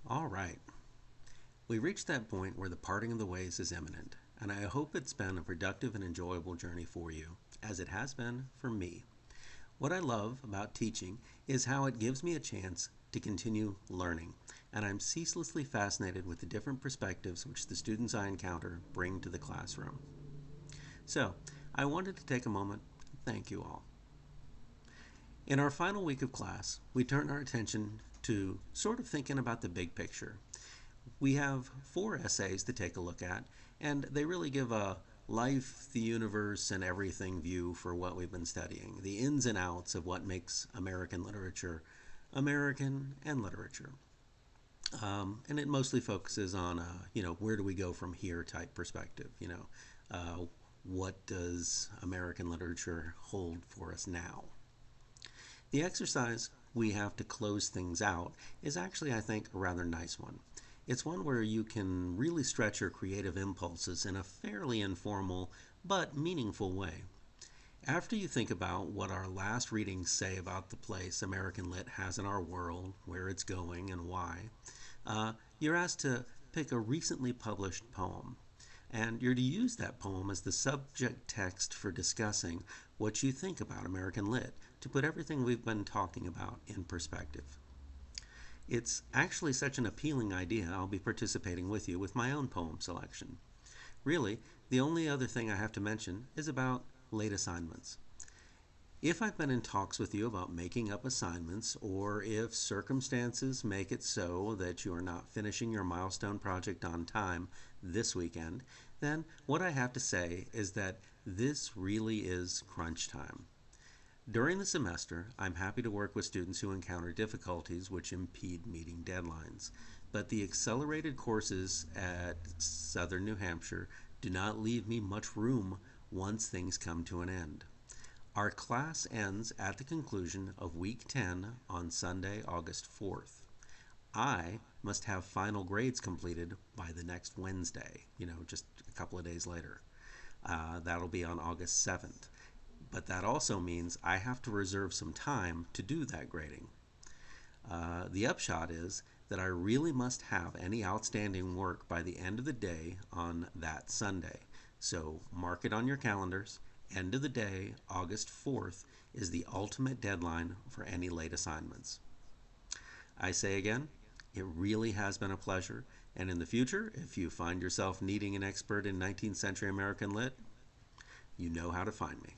All right, we reached that point where the parting of the ways is imminent, and I hope it's been a productive and enjoyable journey for you, as it has been for me. What I love about teaching is how it gives me a chance to continue learning, and I'm ceaselessly fascinated with the different perspectives which the students I encounter bring to the classroom. So, I wanted to take a moment and thank you all. In our final week of class, we turn our attention to sort of thinking about the big picture. We have 4 essays to take a look at, and they really give a life, the universe, and everything view for what we've been studying, the ins and outs of what makes American literature American and literature. And it mostly focuses on, where do we go from here type perspective. What does American literature hold for us now? The exercise we have to close things out is actually, I think, a rather nice one. It's one where you can really stretch your creative impulses in a fairly informal but meaningful way. After you think about what our last readings say about the place American Lit has in our world, where it's going, and why, you're asked to pick a recently published poem. And you're to use that poem as the subject text for discussing what you think about American Lit to put everything we've been talking about in perspective. It's actually such an appealing idea, I'll be participating with you with my own poem selection. Really, the only other thing I have to mention is about late assignments. If I've been in talks with you about making up assignments, or if circumstances make it so that you are not finishing your milestone project on time this weekend, then what I have to say is that this really is crunch time. During the semester, I'm happy to work with students who encounter difficulties which impede meeting deadlines, but the accelerated courses at Southern New Hampshire do not leave me much room once things come to an end. Our class ends at the conclusion of week 10 on Sunday, August 4th. I must have final grades completed by the next Wednesday, just a couple of days later. That'll be on August 7th. But that also means I have to reserve some time to do that grading. The upshot is that I really must have any outstanding work by the end of the day on that Sunday. So mark it on your calendars. End of the day, August 4th, is the ultimate deadline for any late assignments. I say again, it really has been a pleasure, and in the future, if you find yourself needing an expert in 19th century American Lit, you know how to find me.